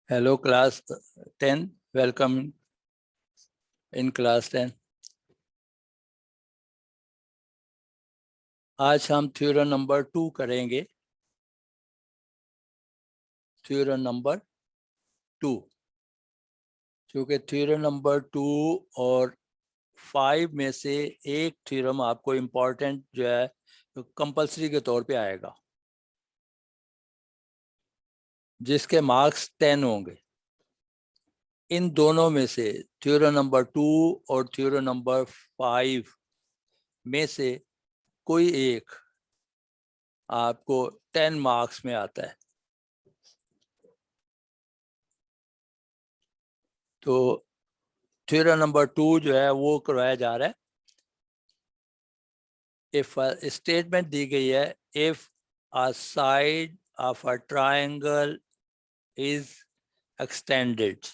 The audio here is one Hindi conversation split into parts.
Hello class 10, welcome in class 10. आज हम थ्योरम नंबर 2 करेंगे। थ्योरम नंबर 2, क्योंकि थ्योरम नंबर 2 और 5 में से एक थ्योरम आपको इम्पोर्टेंट जो है कंपलसरी के तौर पे आएगा, जिसके मार्क्स 10 होंगे। इन दोनों में से थ्योरम नंबर 2 और थ्योरम नंबर 5 में से कोई एक आपको 10 मार्क्स में आता है। तो थ्योरम नंबर 2 जो है वो करवाया जा रहा है। इफ स्टेटमेंट दी गई है, if a side of a triangle is extended.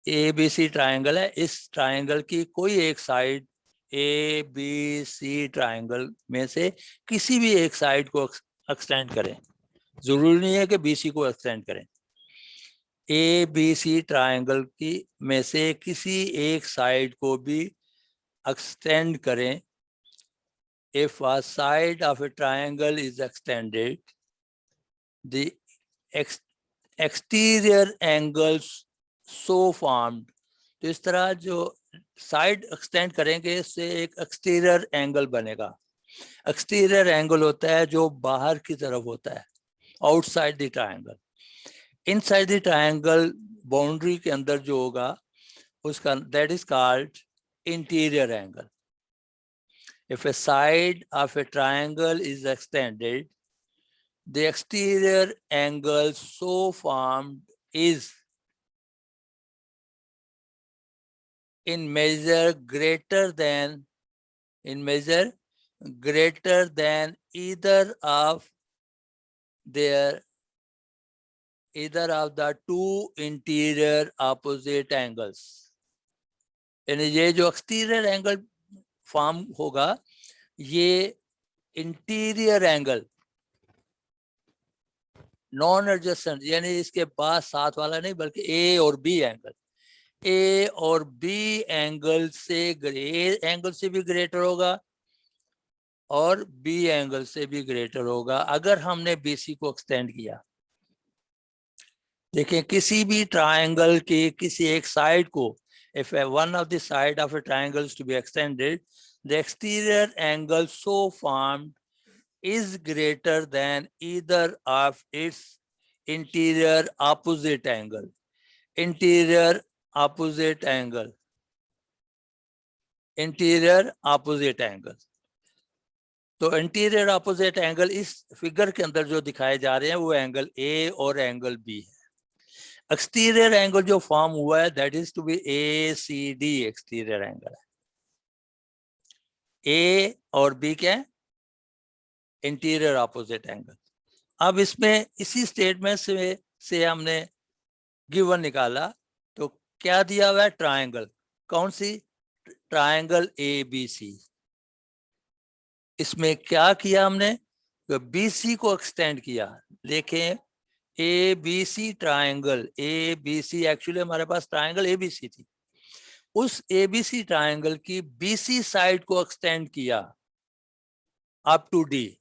A B C triangle है, इस ट्रायंगल की कोई एक side A B C triangle में से किसी भी एक साइड को एक्सटेंड करें। जरूरी नहीं है कि बी सी को एक्सटेंड करें। ए बी सी ट्रायंगल की में से किसी एक साइड को भी एक्सटेंड करें। If a side of a triangle is extended, the exterior angles so formed, तो इस तरह जो साइड एक्सटेंड करेंगे इससे एक एक्सटीरियर एंगल बनेगा। एक्सटीरियर एंगल होता है जो बाहर की तरफ होता है, outside the triangle. Inside the triangle boundary के अंदर जो होगा उसका that is called interior angle. If a side of a triangle is extended, the exterior angle so formed is in measure greater than either of the two interior opposite angles. यानी ये जो एक्सटीरियर एंगल फॉर्म होगा ये इंटीरियर एंगल नॉन एडजस्टेंट, यानी इसके पास साथ वाला नहीं बल्कि ए और बी एंगल, ए और बी एंगल से एंगल से भी ग्रेटर होगा और बी एंगल से भी ग्रेटर होगा अगर हमने बीसी को एक्सटेंड किया। देखिए किसी भी ट्रायंगल की किसी एक साइड को, if one of the side of a triangle is to be extended, the exterior angle so formed is greater than either of its interior opposite angle. Interior opposite angle. Interior opposite angle. तो इंटीरियर अपोजिट एंगल इस फिगर के अंदर जो दिखाए जा रहे हैं वो एंगल ए और एंगल बी है। एक्सटीरियर एंगल जो फॉर्म हुआ है that is to be A C D exterior angle है। ए और बी क्या है? Interior opposite angle. अब इसमें इसी स्टेटमेंट से हमने गिवन निकाला तो क्या दिया हुआ है? ट्रायंगल। कौन सी? ट्रायंगल ए बी सी। इसमें क्या किया हमने? बी सी को एक्सटेंड किया। देखें A B C triangle, A B C actually हमारे पास ट्राइंगल ए बी सी थी, उस ए बी सी ट्राइंगल की बी सी साइड को एक्सटेंड किया अप टू डी।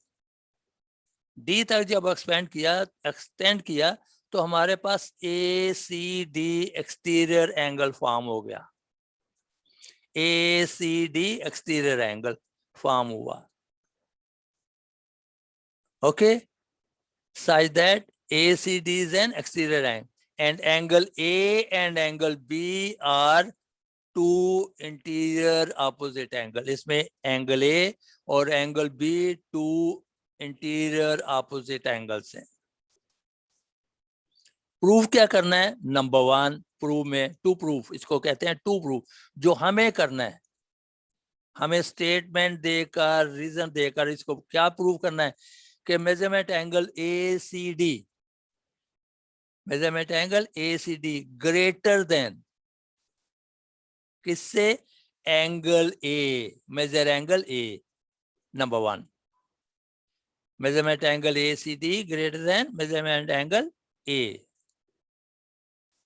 डी तक जब एक्सटेंड किया तो हमारे पास A C D exterior angle form हो गया। A C D exterior angle form हुआ। Okay, such that ACD is an exterior angle and angle A and angle B are two interior opposite angle. इसमें angle A और angle B two interior opposite angles हैं। प्रूफ क्या करना है? नंबर 1 प्रूफ में टू प्रूफ, इसको कहते हैं टू प्रूफ। जो हमें करना है, हमें स्टेटमेंट देकर रीजन देकर इसको क्या प्रूव करना है कि measurement angle A C D, measurement angle A C D greater than किससे? Angle A, measure angle A. Number 1, measurement angle A C D greater than measurement angle A.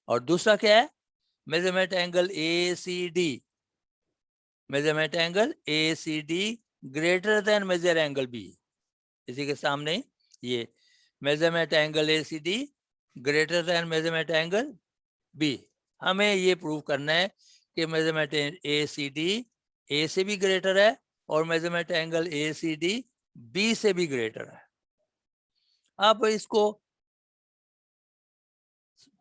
और दूसरा क्या है, measurement angle ACD, measurement angle ACD greater than measure angle B। इसी के सामने ये measurement angle ACD greater than measurement angle B। हमें ये प्रूव करना है कि मेजरमेंट ACD A से भी ग्रेटर है और मेजरमेंट एंगल ACD B से भी ग्रेटर है। अब इसको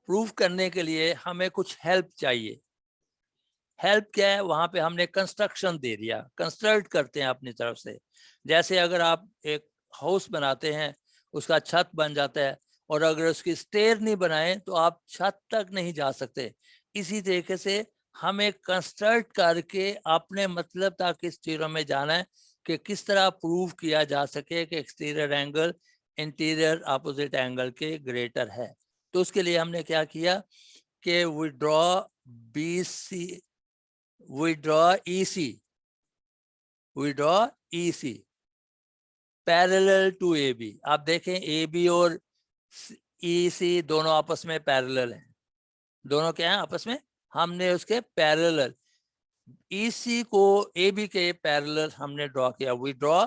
प्रूव करने के लिए हमें कुछ हेल्प चाहिए। हेल्प क्या है, वहां पे हमने कंस्ट्रक्शन दे दिया, कंस्ट्रक्ट करते हैं अपनी तरफ से। जैसे अगर आप एक हाउस बनाते हैं, उसका छत बन जाता है और अगर उसकी स्टेयर नहीं बनाए तो आप छत तक नहीं जा सकते। इसी तरीके से हमें कंस्ट्रक्ट करके अपने मतलब तक इस चीज़ों में जाना है कि किस तरह प्रूव किया जा सके कि exterior angle interior opposite angle के ग्रेटर है। तो उसके लिए हमने क्या किया कि we draw EC parallel to AB। आप देखें AB और EC दोनों आपस में पैरेलल हैं। दोनों क्या हैं आपस में, हमने उसके पैरेलल EC को AB के पैरेलल हमने ड्रॉ किया। We draw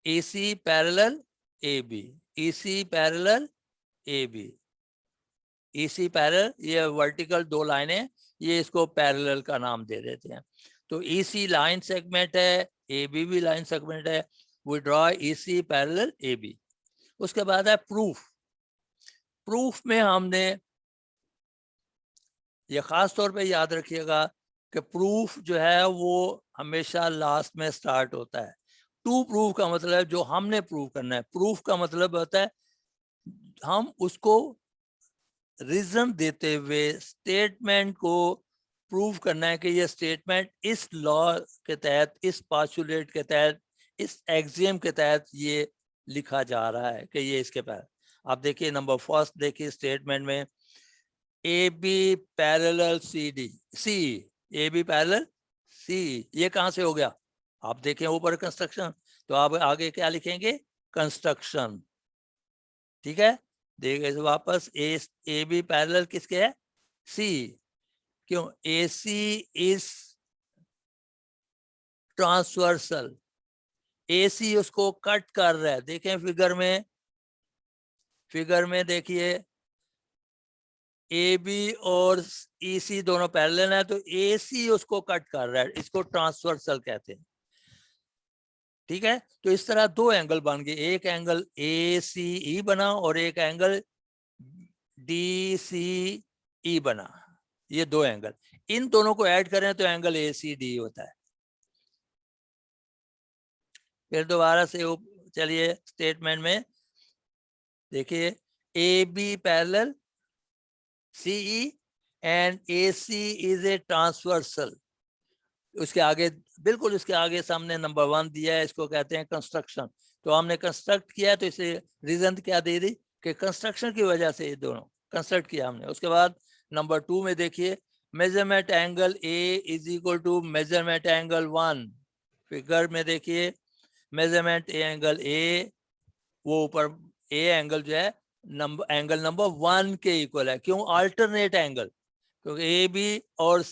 EC parallel AB, EC parallel AB, EC parallel, ये वर्टिकल दो लाइनें, ये इसको पैरेलल का नाम दे देते हैं। तो EC लाइन सेगमेंट है, AB भी लाइन सेगमेंट है। We draw EC parallel AB। उसके बाद है प्रूफ। प्रूफ में हमने ये खास तौर पे याद रखिएगा कि प्रूफ जो है वो हमेशा लास्ट में स्टार्ट होता है। टू प्रूफ का मतलब है जो हमने प्रूव करना है। प्रूफ का मतलब होता है हम उसको रीजन देते हुए स्टेटमेंट को प्रूव करना है कि ये स्टेटमेंट इस लॉ के तहत, इस पोस्टुलेट के तहत, इस एक्सियम के तहत ये लिखा जा रहा है कि ये इसके तहत। आप देखिए नंबर फर्स्ट देखिए स्टेटमेंट में AB parallel CD, AB parallel C, ये कहां से हो गया, आप देखें ऊपर कंस्ट्रक्शन, तो आप आगे क्या लिखेंगे, कंस्ट्रक्शन। ठीक है, देखिए वापस AB पैरेलल किसके है, C। क्यों, AC इज ट्रांसवर्सल, AC उसको कट कर रहा है। देखें फिगर में देखिए AB और EC दोनों पैरेलल है, तो AC उसको कट कर रहा है, इसको ट्रांसवर्सल कहते हैं। ठीक है, तो इस तरह दो एंगल बन गए, एक एंगल ACE बना और एक एंगल DCE बना। ये दो एंगल, इन दोनों को ऐड करें तो एंगल ACD होता है। फिर दोबारा से चलिए स्टेटमेंट में देखिए AB parallel CE and AC is a transversal. उसके आगे बिल्कुल उसके आगे सामने नंबर 1 दिया है, इसको कहते हैं कंस्ट्रक्शन। तो हमने कंस्ट्रक्ट किया, तो इसे रीजन क्या दे दी कि कंस्ट्रक्शन की वजह से ये दोनों कंस्ट्रक्ट किया हमने। उसके बाद नंबर 2 में देखिए measurement angle A is equal to measurement angle 1। Figure में देखिए मेजरमेंट एंगल A, वो ऊपर A एंगल जो है एंगल नंबर 1 के इक्वल है। क्यों, अल्टरनेट एंगल, क्योंकि AB और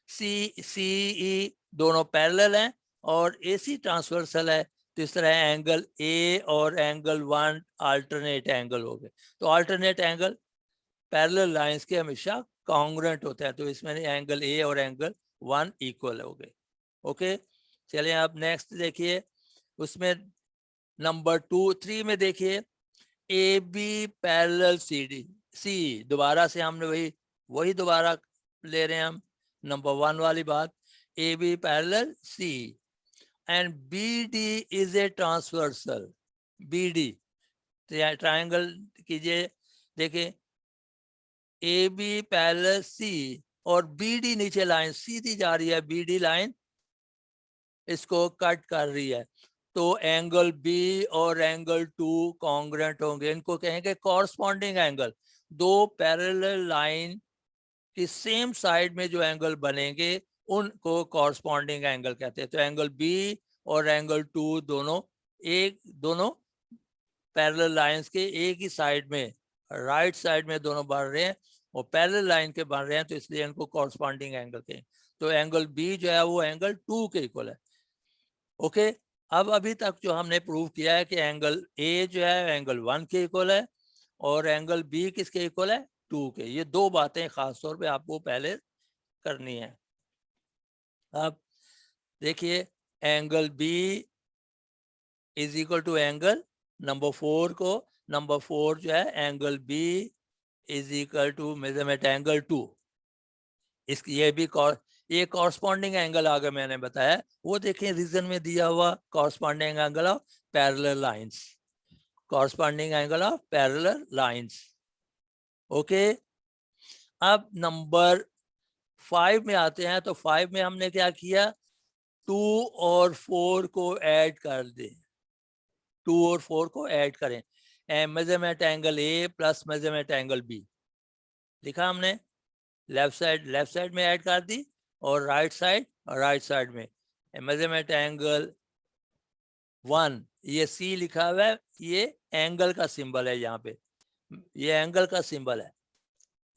CE दोनों पैरेलल हैं और AC ट्रांसवर्सल है, तो इस तरह एंगल A और एंगल 1 अल्टरनेट एंगल हो गए। तो अल्टरनेट एंगल पैरेलल लाइंस के हमेशा कॉन्ग्रुएंट होता है, तो इसमें एंगल A और एंगल 1 इक्वल हो गए। ओके, चलिए आप नेक्स्ट देखिए, उसमें नंबर 3 में देखिए AB पैरेलल C। दोबारा से हमने वही दोबारा ले रहे हैं हम, नंबर 1 वाली बात, AB parallel C and BD is a transversal. BD triangle कीजिए, देखिए AB पैरेलल C और BD नीचे लाइन सीधी जा रही है, BD लाइन इसको कट कर रही है, तो एंगल B और एंगल 2 कॉन्ग्रुएंट होंगे। इनको कहेंगे कॉरस्पॉन्डिंग एंगल। दो पैरेलल लाइन की सेम साइड में जो एंगल बनेंगे उनको कॉरस्पॉन्डिंग एंगल कहते हैं। तो एंगल B और एंगल 2 दोनों पैरेलल लाइंस के एक ही साइड में राइट साइड में दोनों बढ़ रहे हैं और पैरेलल लाइन के बन रहे हैं, तो इसलिए इनको कॉरस्पॉन्डिंग एंगल कहें। तो एंगल बी जो है वो एंगल 2 के इक्वल है। ओके, अब अभी तक जो हमने प्रूव किया है कि एंगल ए जो है एंगल 1 के इक्वल है और एंगल बी किसके इक्वल है, 2 के। ये दो बातें खास तौर पे आपको पहले करनी है। अब देखिए, angle B is equal to angle number 4 को, नंबर 4 जो है angle B is equal to measurement angle 2। इस ये भी ये कॉरस्पॉन्डिंग एंगल आगे मैंने बताया, वो देखें रीजन में दिया हुआ corresponding angle of parallel lines, corresponding angle of parallel lines. Okay, अब नंबर 5 में आते हैं। तो 5 में हमने क्या किया, 2 और 4 को ऐड कर दें, 2 और 4 को ऐड करें, measurement angle A plus measurement angle B लिखा हमने। लेफ्ट साइड में ऐड कर दी और राइट साइड में मेजरमेंट एंगल 1, ये सी लिखा हुआ है, ये एंगल का सिंबल है यहाँ पे, ये एंगल का सिंबल है,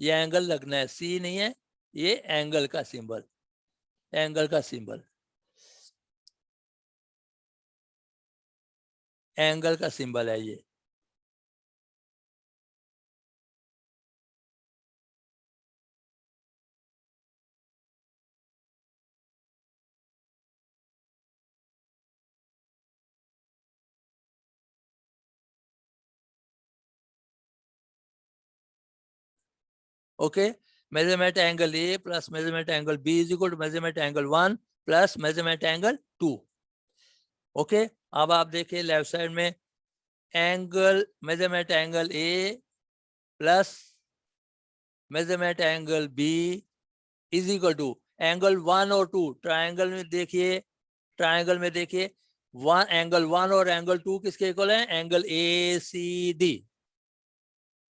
ये एंगल लगना है, सी नहीं है, ये एंगल का सिंबल, एंगल का सिंबल, एंगल का सिंबल है ये। Okay, measurement angle A plus measurement angle B is equal to measurement angle 1 plus measurement angle 2। Okay, अब आप देखिए लेफ्ट साइड में angle measurement angle A plus measurement angle B is equal to angle 1 और 2। ट्राइंगल में देखिए, ट्राइंगल में देखिए, एंगल 1 और एंगल 2 किसके इक्वल है, एंगल ए सी डी।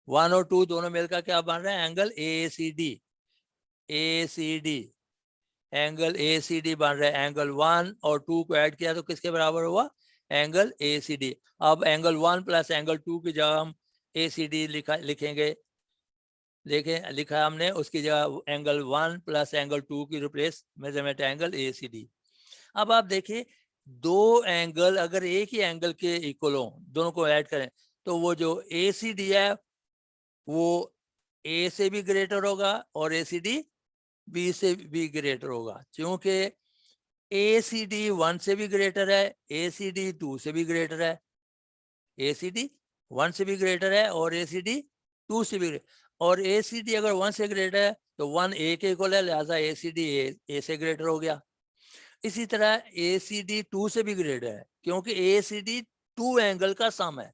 1 और 2 दोनों मिलकर क्या बन रहा है, angle A C D, A C D, angle A C D बन रहा है। एंगल 1 और 2 को ऐड किया तो किसके बराबर हुआ, एंगल ए सी डी। अब एंगल 1 प्लस एंगल 2 की जगह हम ए सी डी लिखेंगे, देखें लिखा हमने, उसकी जगह एंगल 1 प्लस एंगल 2 की replace measurement angle A C D. अब आप देखिए, दो एंगल अगर एक ही एंगल के इक्वल हो, दोनों को ऐड करें, तो वो जो ए सी डी है वो ए से भी ग्रेटर होगा और ए सी डी बी से भी ग्रेटर होगा, क्योंकि ए सी डी 1 से भी ग्रेटर है, ए सी डी 2 से भी ग्रेटर है, ए सी डी 1 से भी ग्रेटर है और ए सी डी 2 से भी, और ए सी डी अगर 1 से ग्रेटर है तो 1 ए के इक्वल है, लिहाजा ए सी डी ए से ग्रेटर हो गया। इसी तरह ए सी डी 2 से भी ग्रेटर है, क्योंकि ए सी डी 2 एंगल का सम है।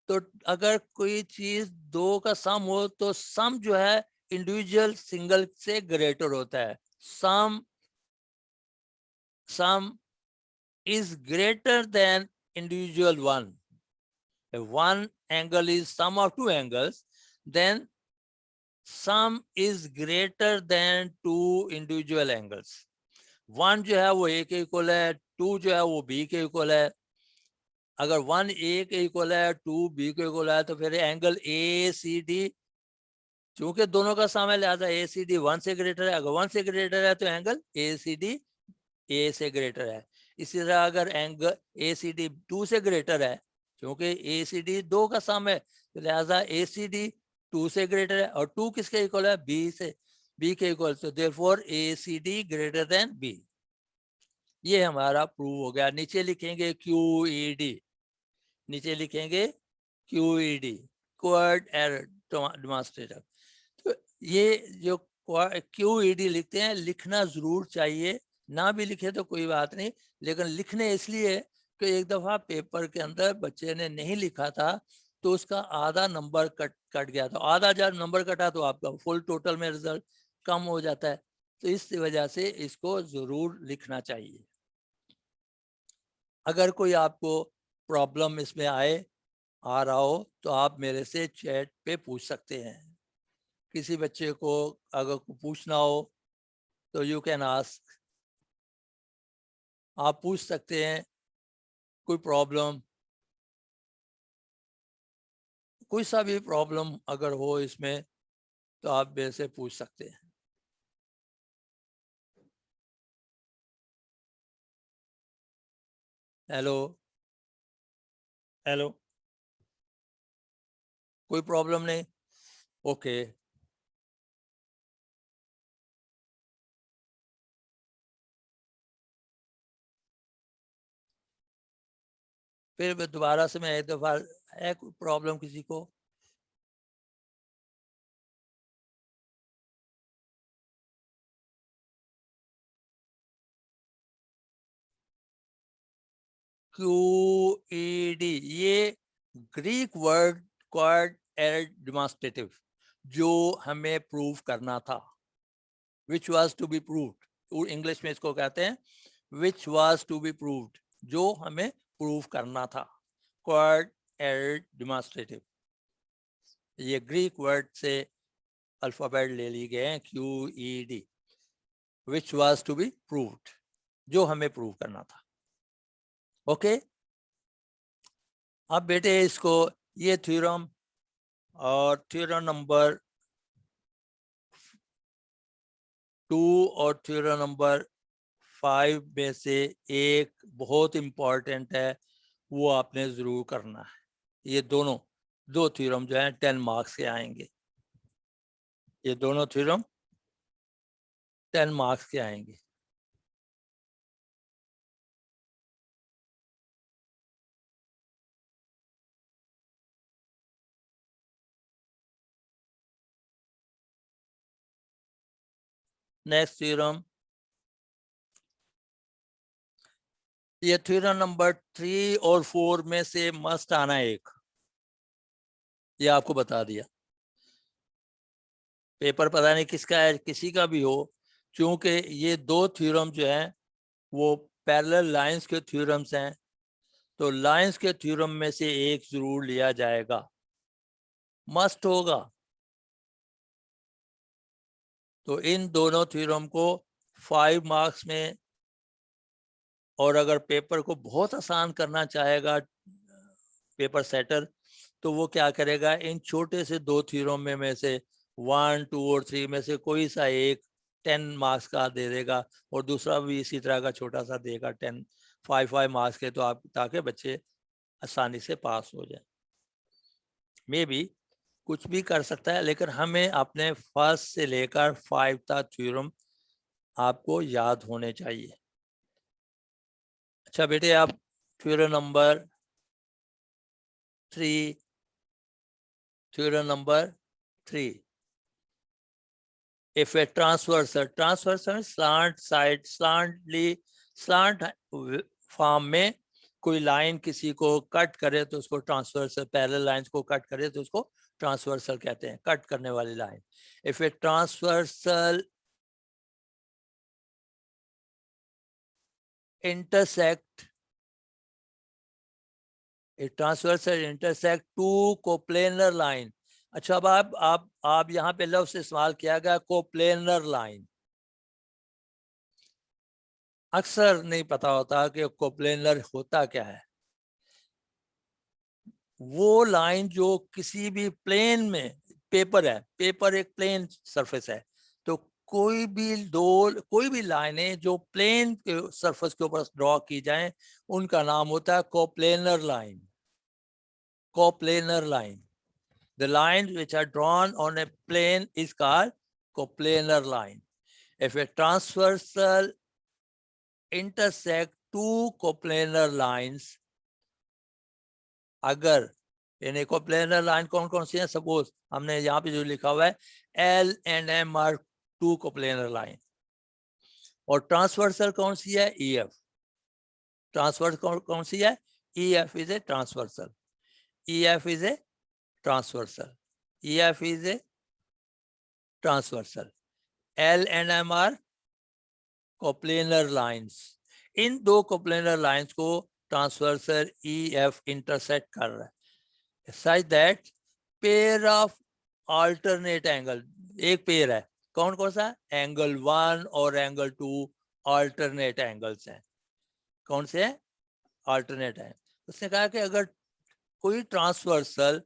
तो अगर कोई चीज दो का सम हो तो सम जो है इंडिविजुअल सिंगल से ग्रेटर होता है। सम is greater than individual one. If one angle is sum of two angles, then sum is greater than two individual angles. One जो है वो ए के इक्वल है, टू जो है वो बी के इक्वल है। अगर वन ए के इक्वल है, टू बी के इक्वल है, तो फिर एंगल ए सी डी, चूंकि दोनों का सम है लिहाजा ए सी डी 1 से ग्रेटर है। अगर 1 से ग्रेटर है तो एंगल ए सी डी ए से ग्रेटर है। इसी तरह अगर एंगल ए सी डी 2 से ग्रेटर है, क्योंकि ए सी डी 2 का सम है, तो लिहाजा ए सी डी 2 से ग्रेटर है, और 2 किसके इक्वल है, बी से, बी के इक्वल, तो therefore A C D greater than B. ये हमारा प्रूव हो गया। नीचे लिखेंगे क्यू ई डी, नीचे लिखेंगे Q E D, quad error demonstrator. तो ये जो क्यू ई डी लिखते हैं, लिखना जरूर चाहिए, ना भी लिखे तो कोई बात नहीं, लेकिन लिखने इसलिए कि एक दफा पेपर के अंदर बच्चे ने नहीं लिखा था तो उसका आधा नंबर कट गया था। आधा जब नंबर कटा तो आपका फुल टोटल में रिजल्ट कम हो जाता है। तो इस वजह से इसको जरूर लिखना चाहिए। अगर कोई आपको प्रॉब्लम इसमें आ रहा हो तो आप मेरे से चैट पे पूछ सकते हैं। किसी बच्चे को अगर पूछना हो तो यू कैन आस्क, आप पूछ सकते हैं। कोई प्रॉब्लम, कोई सा भी प्रॉब्लम अगर हो इसमें तो आप मेरे से पूछ सकते हैं। हेलो हेलो, कोई प्रॉब्लम नहीं? ओके। फिर दोबारा से मैं एक दफा है प्रॉब्लम किसी को? QED ये Greek word quod ad demonstrative, जो हमें प्रूव करना था, which was to be proved, English में इसको कहते हैं which was to be proved, जो हमें प्रूव करना था, क्वाड एड डेमोन्स्ट्रेटिव। ये ग्रीक वर्ड से अल्फाबेट ले ली गए हैं, QED, which was to be proved, जो हमें प्रूव करना था। ओके, अब बेटे इसको ये थ्योरम और थ्योरम नंबर 2 और थ्योरम नंबर 5 में से एक बहुत इंपॉर्टेंट है, वो आपने जरूर करना है। ये दोनों दो थ्योरम जो है 10 मार्क्स के आएंगे, ये दोनों थ्योरम 10 मार्क्स के आएंगे। नेक्स्ट थ्योरम, ये थ्योरम नंबर 3 और 4 में से मस्ट आना एक, ये आपको बता दिया। पेपर पता नहीं किसका है, किसी का भी हो, क्योंकि ये दो थ्योरम जो हैं वो पैरेलल लाइंस के थ्योरम्स हैं, तो लाइंस के थ्योरम में से एक जरूर लिया जाएगा, मस्ट होगा। तो इन दोनों थ्योरम को 5 मार्क्स में, और अगर पेपर को बहुत आसान करना चाहेगा पेपर सेटर, तो वो क्या करेगा, इन छोटे से दो थ्योरम में से 1, 2 और 3 में से कोई सा एक 10 मार्क्स का दे देगा, और दूसरा भी इसी तरह का छोटा सा देगा 10, 5 मार्क्स के, तो आप ताकि बच्चे आसानी से पास हो जाए। मे बी कुछ भी कर सकता है, लेकिन हमें अपने फर्स्ट से लेकर 5 तक थ्योरम आपको याद होने चाहिए। अच्छा बेटे, आप theorem number 3, theorem number 3, if a transversal slant side slant form में कोई लाइन किसी को कट करे तो उसको ट्रांसवर्सल, पैरेलल लाइंस को कट करे तो उसको ट्रांसवर्सल कहते हैं, कट करने वाली line. If a transversal intersect two coplanar line. अच्छा, अब आप यहाँ पे लफ्ज इस्तेमाल किया गया कोप्लेनर लाइन, अक्सर नहीं पता होता कि कोप्लेनर होता क्या है। वो लाइन जो किसी भी प्लेन में, पेपर है, पेपर एक प्लेन सरफेस है, तो कोई भी लाइनें जो प्लेन के सरफेस के ऊपर ड्रॉ की जाएं, उनका नाम होता है coplanar line. Coplanar line, the lines which are drawn on a plane is called coplanar line. If a transversal intersect two coplanar lines, अगर यानी कोप्लेनर लाइन कौन कौन सी है, सपोज हमने यहाँ पे जो लिखा हुआ है L and M are two coplanar line, और ट्रांसवर्सल कौन सी है, EF। ट्रांसवर्स कौन सी है, EF is a transversal, EF is a transversal, EF is a transversal, L and M are coplanar lines. इन दो कोप्लेनर लाइंस को ट्रांसवर्सल EF इंटरसेक्ट कर रहा है, such that pair of alternate angle, एक पेयर है, कौन कौन सा, एंगल 1 और एंगल 2 अल्टरनेट एंगल्स हैं। कौन से हैं, अल्टरनेट है। उसने कहा कि अगर कोई ट्रांसवर्सल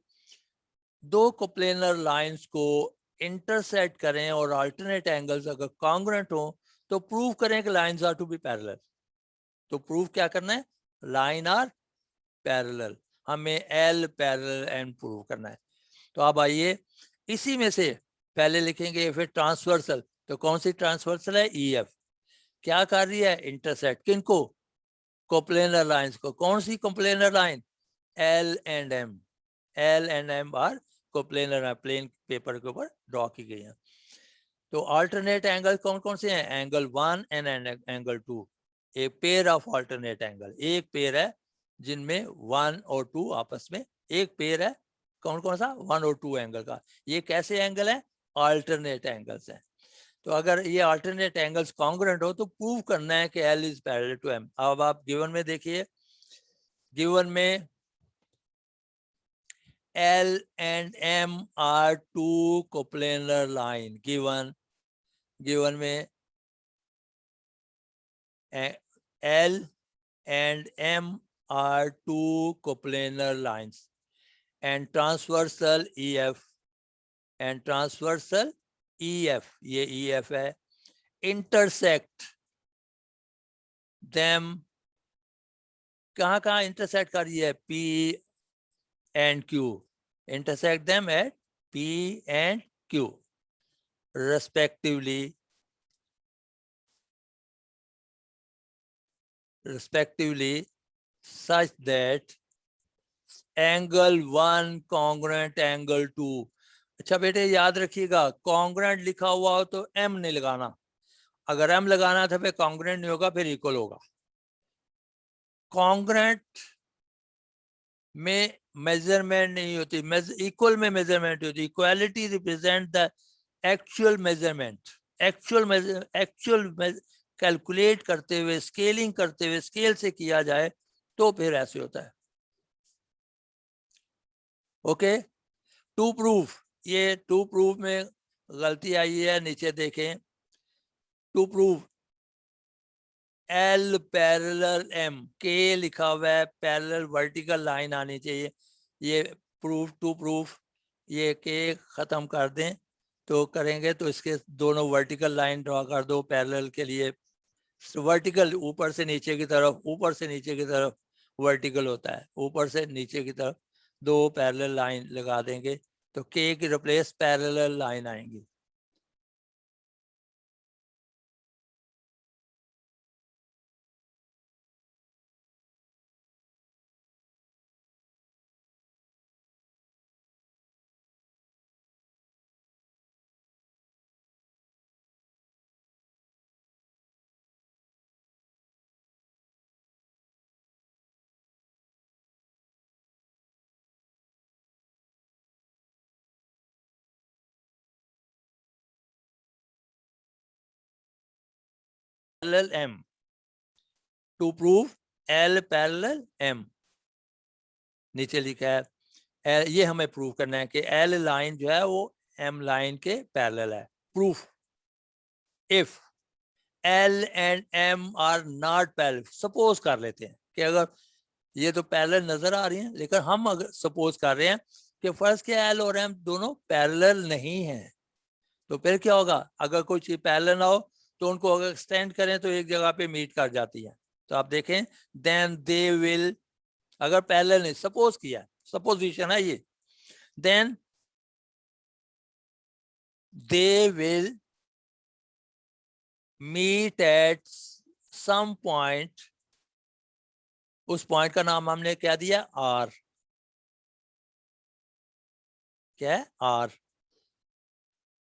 दो कोप्लेनर लाइंस को इंटरसेक्ट करें और अल्टरनेट एंगल्स अगर कॉन्ग्रुएंट हो तो प्रूव करें कि lines are to be parallel. तो प्रूव क्या करना है, लाइन आर पैरेलल, हमें एल पैरेलल एन प्रूव करना है। तो अब आइए इसी में से पहले लिखेंगे फिर ट्रांसवर्सल, तो कौन सी ट्रांसवर्सल है, ई एफ। क्या कर रही है, इंटरसेक्ट किनको, कोप्लेनर लाइंस को। कौन सी coplanar line, L and M, L and M are coplanar, plane paper के ऊपर ड्रॉ की गई है। तो अल्टरनेट एंगल कौन कौन से हैं, angle 1 and angle 2, a pair of alternate angle, एक पेयर है जिनमें 1 और 2 आपस में एक पेयर है, कौन कौन सा, 1 और 2 एंगल का। ये कैसे एंगल है, अल्टरनेट एंगल्स हैं। तो अगर ये अल्टरनेट एंगल्स कॉन्ग्रुएंट हो तो प्रूव करना है कि L is parallel to M. अब आप गिवन में देखिए, गिवन में L and M are two coplanar line given में L and M are two coplanar lines and transversal EF and transversal EF, ये EF है, intersect them, कहाँ कहाँ intersect कर रही है, P and Q, intersect them at P and Q respectively such that angle 1 congruent angle 2। अच्छा बेटे याद रखिएगा, कॉन्ग्रुएंट लिखा हुआ हो तो एम नहीं लगाना, अगर एम लगाना था फिर कॉन्ग्रुएंट नहीं होगा, फिर इक्वल होगा। कॉन्ग्रुएंट में मेजरमेंट नहीं होती, इक्वल में मेजरमेंट होती। Equality represent the actual measurement, actual calculate करते हुए, स्केलिंग करते हुए, स्केल से किया जाए तो फिर ऐसे होता है। ओके, टू प्रूफ, ये टू प्रूफ में गलती आई है, नीचे देखें, to proof L parallel M, के लिखा हुआ है, पैरेलल वर्टिकल लाइन आनी चाहिए, ये प्रूफ टू प्रूफ, ये के खत्म कर दें तो करेंगे तो इसके दोनों वर्टिकल लाइन ड्रॉ कर दो पैरेलल के लिए। वर्टिकल ऊपर से नीचे की तरफ, ऊपर से नीचे की तरफ वर्टिकल होता है, ऊपर से नीचे की तरफ दो पैरेलल लाइन लगा देंगे तो के की रिप्लेस पैरेलल लाइन आएंगी। Parallel M, to prove L parallel M, नीचे लिखा है ये हमें प्रूव करना है कि एल लाइन जो है वो एम लाइन के पैरेलल है। Proof, if L and M are not parallel, suppose कर लेते हैं कि अगर ये तो पैरेलल नजर आ रही है, लेकिन हम अगर सपोज कर रहे हैं कि फर्स्ट के एल और एम दोनों पैरेलल नहीं है, तो फिर क्या होगा, अगर कोई चीज पैरेलल ना हो तो उनको अगर एक्सटेंड करें तो एक जगह पे मीट कर जाती है। तो आप देखें, देन दे विल, अगर पैरेलल नहीं, सपोज किया, सपोजिशन है ये, then they will meet at some point, उस पॉइंट का नाम हमने क्या दिया, आर, क्या है, R,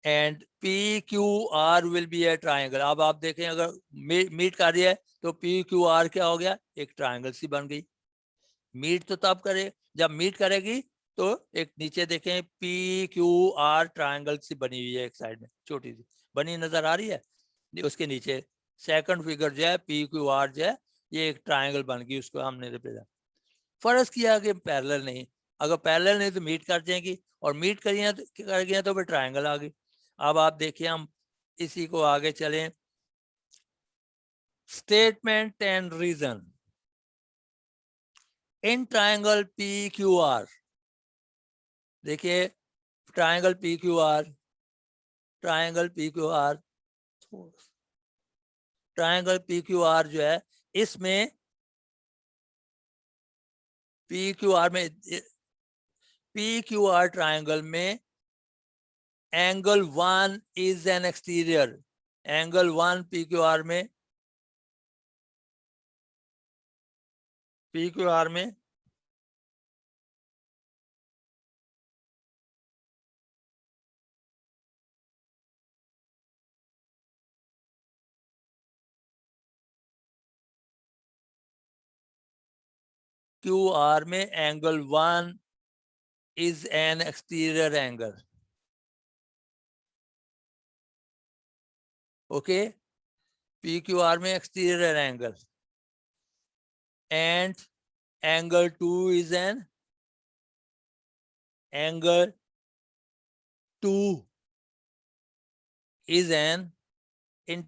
and P Q R will be a triangle. अब आप देखें अगर मीट कर रही है तो पी क्यू आर क्या हो गया, एक ट्राइंगल सी बन गई। मीट तो तब करे जब मीट करेगी, तो एक नीचे देखें पी क्यू आर ट्राइंगल सी बनी हुई है, एक साइड में छोटी सी बनी नजर आ रही है, उसके नीचे सेकंड फिगर जो है पी क्यू आर जो है ये एक ट्राइंगल बन गई, उसको हमने रिप्रेजेंट फर्ज किया कि पैरेलल नहीं, अगर पैरेलल नहीं तो मीट कर जाएंगी, और मीट करिए तो कर गया तो फिर ट्राइंगल आ गई। अब आप देखिए हम इसी को आगे चलें, statement and reason in triangle P Q R. देखिए triangle P Q R, triangle P Q R, triangle P Q R जो है इसमें पी क्यू आर में, पी क्यू आर ट्राइंगल में angle 1 is an exterior, angle 1 P Q R में, पी क्यू आर में क्यू आर में angle 1 is an exterior angle, okay, P Q R में exterior angle, and angle 2 is an angle 2 is an in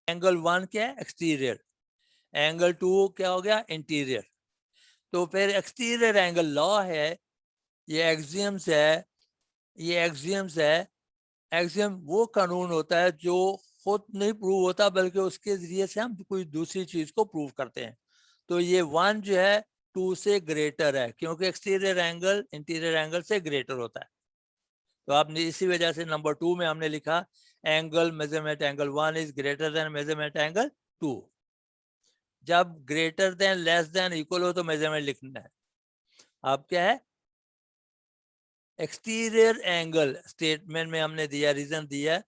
angle 1 क्या है एक्सटीरियर, एंगल 2 क्या हो गया इंटीरियर। तो फिर एक्सटीरियर एंगल लॉ है, ये एक्सियम्स है, ये एक्सियम्स है। एक्सियम वो कानून होता है जो खुद नहीं प्रूव होता बल्कि उसके जरिए से हम कोई दूसरी चीज को प्रूव करते हैं। तो ये 1 जो है 2 से ग्रेटर है क्योंकि एक्सटीरियर एंगल इंटीरियर एंगल से ग्रेटर होता है। तो आपने इसी वजह से नंबर 2 में हमने लिखा angle measurement angle 1 is greater than measurement angle 2। जब greater than less than equal हो तो मेजरमेंट लिखना है। अब क्या है एक्सटीरियर एंगल, स्टेटमेंट में हमने दिया रीजन दिया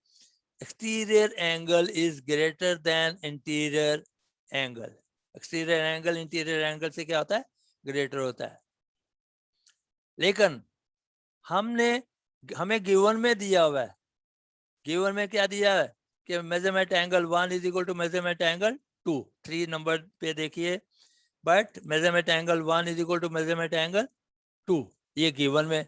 exterior angle is greater than interior angle. Exterior angle interior angle से क्या होता है ग्रेटर होता है। लेकिन हमें गिवन में दिया हुआ है, गिवन में क्या दिया है कि measurement angle 1 is equal to measurement angle 2, 3 number पे देखिए, but measurement angle 1 is equal to measurement angle 2 ये गिवन में।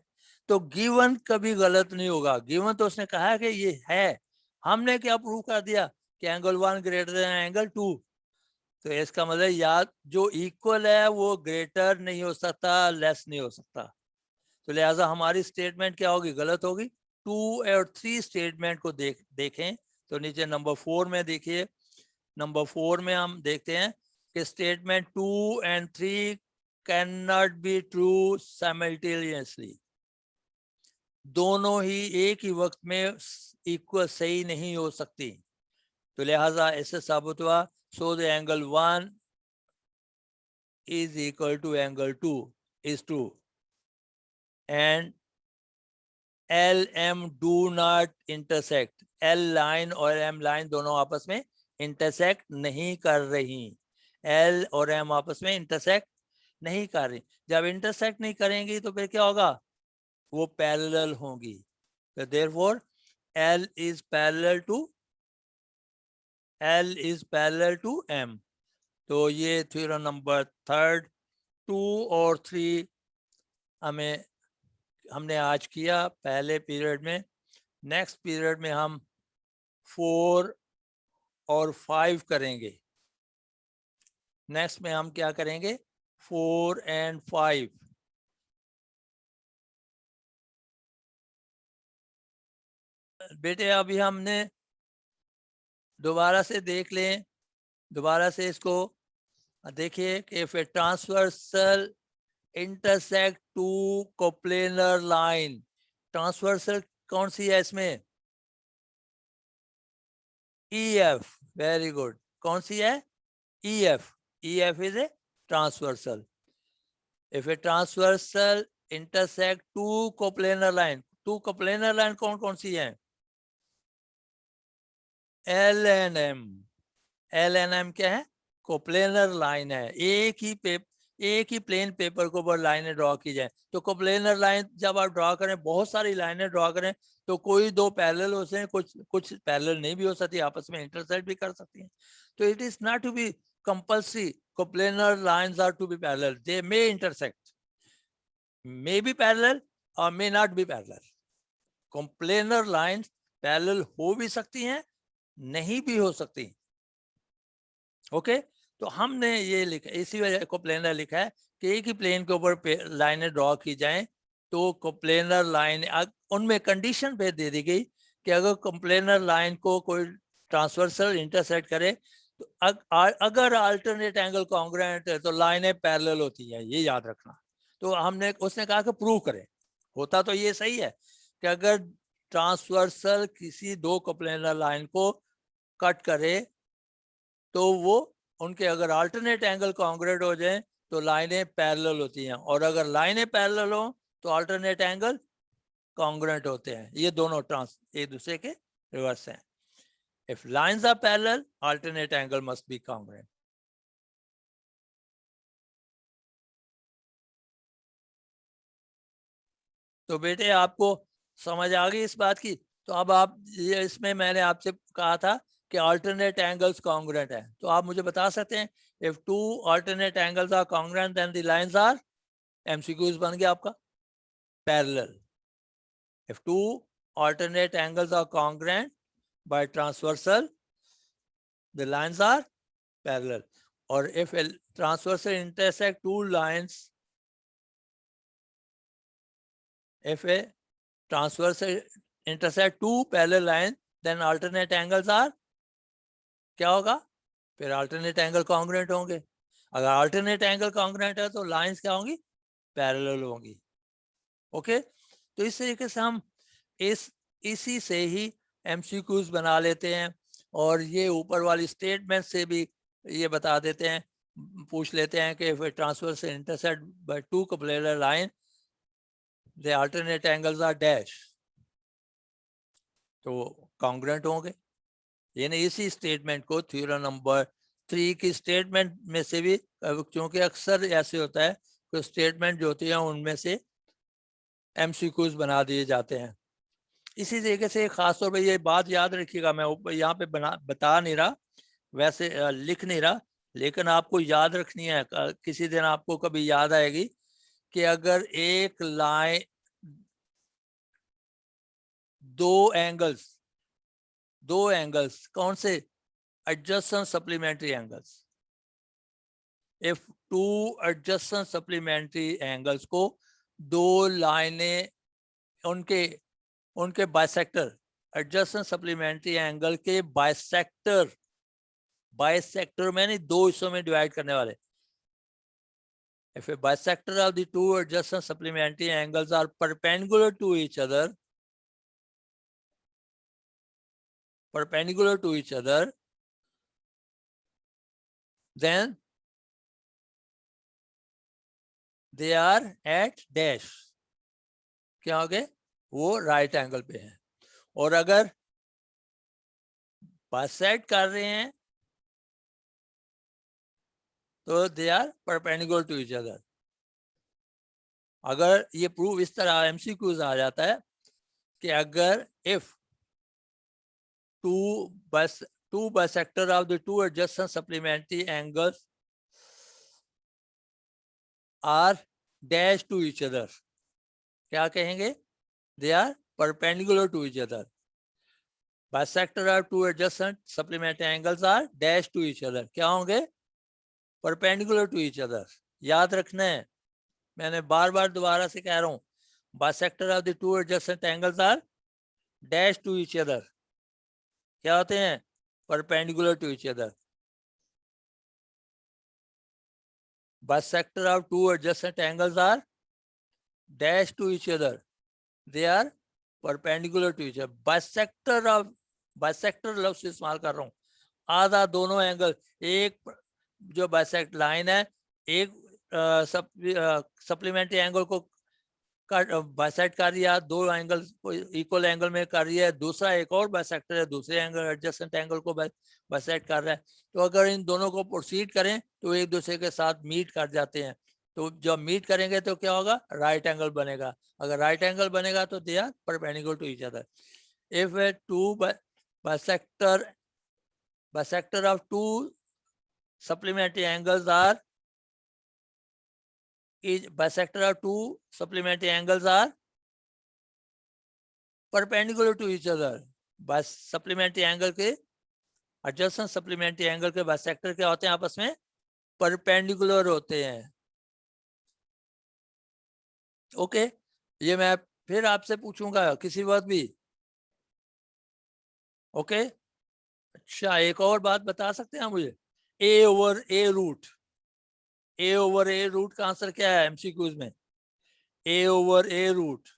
तो गिवन कभी गलत नहीं होगा, गिवन तो उसने कहा है कि ये है, हमने क्या प्रूव कर दिया कि एंगल 1 ग्रेटर देन एंगल 2। तो इसका मतलब याद जो इक्वल है वो ग्रेटर नहीं हो सकता लेस नहीं हो सकता। तो लिहाजा हमारी स्टेटमेंट क्या होगी गलत होगी। 2 और 3 स्टेटमेंट को देखें तो नीचे नंबर 4 में देखिए, नंबर 4 में हम देखते हैं कि statement 2 and 3 cannot be true simultaneously, दोनों ही एक ही वक्त में इक्वल सही नहीं हो सकती। तो लिहाजा ऐसे साबित हुआ so the angle 1 is equal to angle 2 is true and LM do not intersect, L line और M लाइन दोनों आपस में इंटरसेक्ट नहीं कर रही, L और M आपस में इंटरसेक्ट नहीं कर रही। जब इंटरसेक्ट नहीं करेंगी तो फिर क्या होगा वो पैरेलल होंगी। तो therefore L is parallel to M। तो ये थ्योरम नंबर 3, 2 और 3 हमने आज किया पहले पीरियड में। नेक्स्ट पीरियड में हम 4 और 5 करेंगे। नेक्स्ट में हम क्या करेंगे 4 and 5। बेटे अभी हमने दोबारा से देख लें, दोबारा से इसको देखिए कि if a transversal intersect two coplanar line, transversal कौन सी है इसमें EF, वेरी गुड, कौन सी है EF, EF is a transversal. If a transversal intersect two coplanar line, two coplanar line कौन कौन सी है L and M, L and M क्या है कोप्लेनर लाइन है, एक ही प्लेन पेपर को ऊपर लाइनें ड्रॉ की जाए। तो कोप्लेनर लाइन जब आप ड्रॉ करें बहुत सारी लाइनें ड्रॉ करें तो कोई दो पैरेलल हो सकते हैं, कुछ पैरेलल नहीं भी हो सकती, आपस में इंटरसेक्ट भी कर सकती हैं। तो it is not to be compulsory coplanar lines are to be parallel, they may intersect, may be parallel और may not be parallel. Coplanar lines parallel हो भी सकती हैं, नहीं भी हो सकती। ओके, तो हमने ये लिखा, इसी वजह कोप्लेनर लिखा है कि एक ही प्लेन के ऊपर लाइनें ड्रॉ की जाएं, तो कोप्लेनर लाइन उनमें कंडीशन पे दे दी गई कि अगर कोप्लेनर लाइन को कोई ट्रांसवर्सल इंटरसेक्ट करे तो अगर अल्टरनेट एंगल कॉन्ग्रुएंट है तो लाइनें पैरेलल होती है, ये याद रखना। तो हमने उसने कहा कि प्रूव करें। होता तो ये सही है कि अगर ट्रांसवर्सल किसी दो कोप्लेनर लाइन को कट करे तो वो उनके अगर अल्टरनेट एंगल कॉन्ग्रुएंट हो जाए तो लाइनें पैरेलल होती हैं, और अगर लाइनें पैरेलल हो तो अल्टरनेट एंगल कॉन्ग्रुएंट होते हैं। ये दोनों एक दूसरे के रिवर्स हैं। If lines are parallel, alternate angle must be congruent. तो बेटे आपको समझ आ गई इस बात की? तो अब आप ये, इसमें मैंने आपसे कहा था कि alternate angles congruent है, तो आप मुझे बता सकते हैं if two alternate angles are congruent then the lines are, MCQs बन गया आपका, parallel. If two alternate angles are congruent by transversal, the lines are parallel. Or if a transversal intersect two lines, if a transversal intersect two parallel lines, then alternate angles are, क्या होगा फिर? alternate angle congruent होंगे। अगर alternate angle congruent है तो lines क्या होंगी? parallel होंगी। ओके, तो इस तरीके से हम इसी से ही MCQs बना लेते हैं, और ये ऊपर वाली स्टेटमेंट से भी ये बता देते हैं, पूछ लेते हैं कि if a transversal intersect by two parallel line, the alternate angles are dash, तो कॉन्ग्रुएंट होंगे। यानी इसी स्टेटमेंट को थ्योरम नंबर 3 की स्टेटमेंट में से भी, क्योंकि अक्सर ऐसे होता है कि स्टेटमेंट जो होती है उनमें से MCQs बना दिए जाते हैं। इसी तरीके से खासतौर पर ये बात याद रखिएगा, मैं ऊपर यहाँ पे बता नहीं रहा, वैसे लिख नहीं रहा, लेकिन आपको याद रखनी है, किसी दिन आपको कभी याद आएगी कि अगर एक लाइन दो एंगल्स कौन से? adjacent supplementary angles. If two adjacent supplementary angles को दो लाइनें उनके बाइसेक्टर, adjacent supplementary angle के बाइसेक्टर में नहीं, दो हिस्सों में डिवाइड करने वाले। If a bisector of the two adjacent supplementary angles are perpendicular to each other, then they are at dash, क्या हो गए? वो राइट एंगल पे है। और अगर बाइसेक्ट कर रहे हैं तो they are perpendicular to each other. अगर ये प्रूफ इस तरह MCQs आ जाता है कि अगर if two bisector of the two adjacent supplementary angles are dash to each other, क्या कहेंगे? They are perpendicular to each other. Bisector of two adjacent supplementary angles are dash to each other, क्या होंगे? Perpendicular to each other. याद रखना है, मैंने बार बार दोबारा से कह रहा हूं, bisector of the two adjacent angles are dash to each other, क्या होते हैं? Perpendicular to each other. Bisector of two adjacent angles are dash to each other, they are perpendicular to each other. Bisector लफ्ज इस्तेमाल कर रहा हूँ, आधा दोनों एंगल, एक जो बाइसेक्ट लाइन है एक सप्लीमेंट्री एंगल को बाइसेक्ट कर रही है, दो एंगल इक्वल एंगल में कर रही है, दूसरा एक और बाइसेक्टर है दूसरे एंगल एडजेसेंट एंगल को बाइसेक्ट कर रहा है। तो अगर इन दोनों को प्रोसीड करें तो एक दूसरे के साथ मीट कर जाते हैं, तो जब मीट करेंगे तो क्या होगा? राइट एंगल बनेगा। अगर राइट एंगल बनेगा तो they are perpendicular to each other. If a two bisector of two supplementary angles are bisector of two supplementary angles are perpendicular to each other, बस सप्लीमेंट्री एंगल के एडजेसेंट सप्लीमेंट्री एंगल के बाइसेक्टर क्या होते हैं, आपस में परपेंडिकुलर होते हैं। ओके, ये मैं फिर आपसे पूछूंगा किसी वक्त भी। ओके, अच्छा एक और बात बता सकते हैं मुझे, A over A root, A over A root का आंसर क्या है एमसीक्यूज में? A over A root,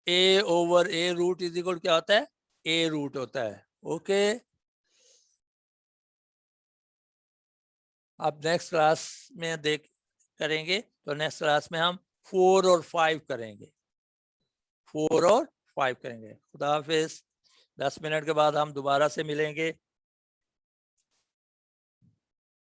A over A root is equal क्या होता है? ए रूट होता है। ओके, अब नेक्स्ट क्लास में देख करेंगे, तो नेक्स्ट क्लास में हम 4 और 5 करेंगे, 4 और 5 करेंगे। खुदा हाफिज, 10 मिनट के बाद हम दोबारा से मिलेंगे।